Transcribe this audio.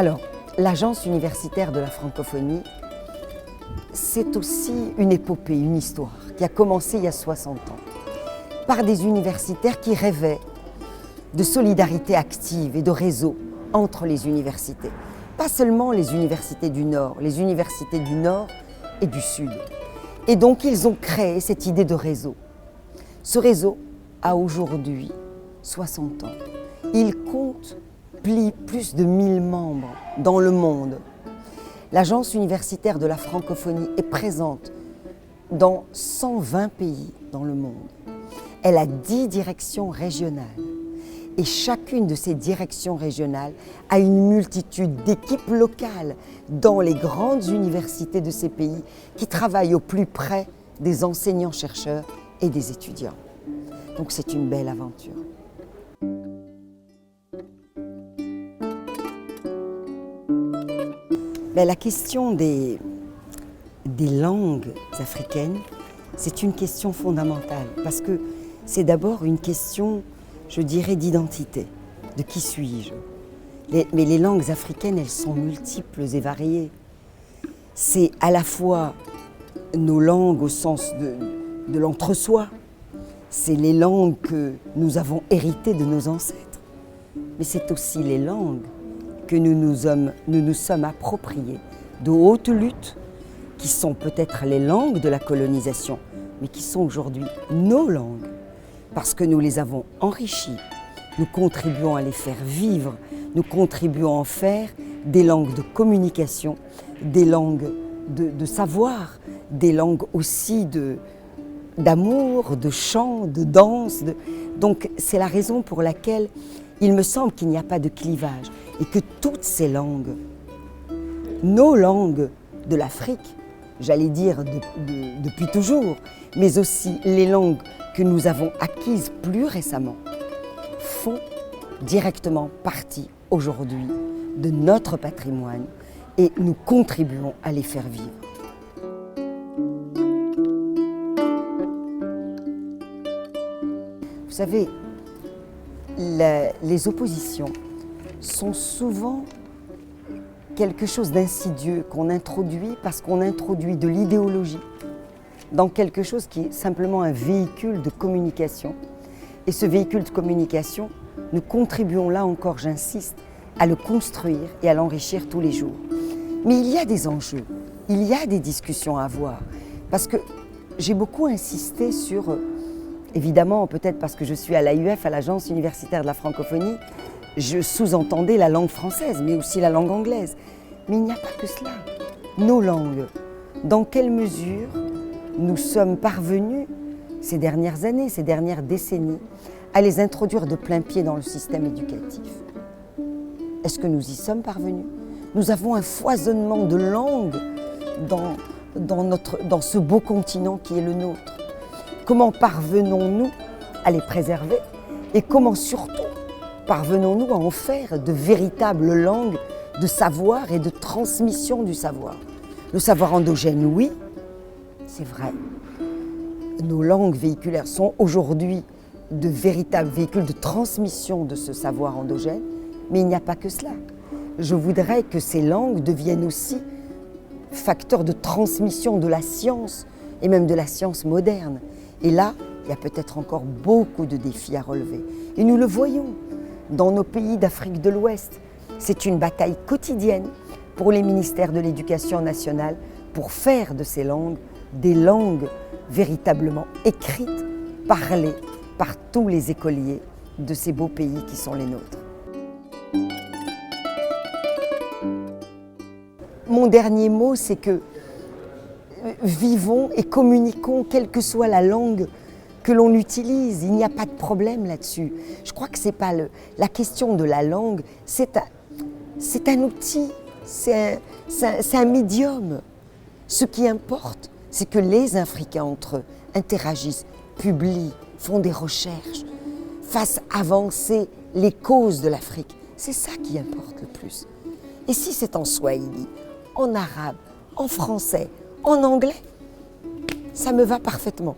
Alors, l'Agence universitaire de la francophonie, c'est aussi une épopée, une histoire qui a commencé il y a 60 ans par des universitaires qui rêvaient de solidarité active et de réseau entre les universités. Pas seulement les universités du Nord et du Sud. Et donc ils ont créé cette idée de réseau. Ce réseau a aujourd'hui 60 ans. Il compte plus de 1000 membres dans le monde. L'Agence universitaire de la francophonie est présente dans 120 pays dans le monde. Elle a 10 directions régionales. Et chacune de ces directions régionales a une multitude d'équipes locales dans les grandes universités de ces pays qui travaillent au plus près des enseignants-chercheurs et des étudiants. Donc c'est une belle aventure. Mais la question des langues africaines, c'est une question fondamentale parce que c'est d'abord une question, je dirais, d'identité, de qui suis-je. Mais les langues africaines, elles sont multiples et variées. C'est à la fois nos langues au sens de l'entre-soi, c'est les langues que nous avons héritées de nos ancêtres, mais c'est aussi les langues que nous nous sommes appropriées de haute lutte, qui sont peut-être les langues de la colonisation, mais qui sont aujourd'hui nos langues, parce que nous les avons enrichies, nous contribuons à les faire vivre, nous contribuons à en faire des langues de communication, des langues de savoir, des langues aussi d'amour, de chant, de danse. Donc c'est la raison pour laquelle il me semble qu'il n'y a pas de clivage et que toutes ces langues, nos langues de l'Afrique, j'allais dire depuis toujours, mais aussi les langues que nous avons acquises plus récemment, font directement partie aujourd'hui de notre patrimoine et nous contribuons à les faire vivre. Vous savez, les oppositions sont souvent quelque chose d'insidieux qu'on introduit parce qu'on introduit de l'idéologie dans quelque chose qui est simplement un véhicule de communication. Et ce véhicule de communication, nous contribuons là encore, j'insiste, à le construire et à l'enrichir tous les jours. Mais il y a des enjeux, il y a des discussions à avoir. Parce que j'ai beaucoup insisté sur, évidemment, peut-être parce que je suis à l'AUF, à l'Agence universitaire de la francophonie, je sous-entendais la langue française, mais aussi la langue anglaise. Mais il n'y a pas que cela. Nos langues, dans quelle mesure nous sommes parvenus, ces dernières années, ces dernières décennies, à les introduire de plein pied dans le système éducatif? Est-ce que nous y sommes parvenus? Nous avons un foisonnement de langues dans ce beau continent qui est le nôtre. Comment parvenons-nous à les préserver? Et comment surtout parvenons-nous à en faire de véritables langues de savoir et de transmission du savoir? Le savoir endogène, oui, c'est vrai. Nos langues véhiculaires sont aujourd'hui de véritables véhicules de transmission de ce savoir endogène, mais il n'y a pas que cela. Je voudrais que ces langues deviennent aussi facteurs de transmission de la science et même de la science moderne. Et là, il y a peut-être encore beaucoup de défis à relever. Et nous le voyons dans nos pays d'Afrique de l'Ouest. C'est une bataille quotidienne pour les ministères de l'Éducation nationale pour faire de ces langues des langues véritablement écrites, parlées par tous les écoliers de ces beaux pays qui sont les nôtres. Mon dernier mot, c'est que vivons et communiquons, quelle que soit la langue que l'on utilise. Il n'y a pas de problème là-dessus. Je crois que c'est pas la question de la langue, c'est un outil, c'est un médium. Ce qui importe, c'est que les Africains entre eux interagissent, publient, font des recherches, fassent avancer les causes de l'Afrique. C'est ça qui importe le plus. Et si c'est en swahili, en arabe, en français, en anglais, ça me va parfaitement.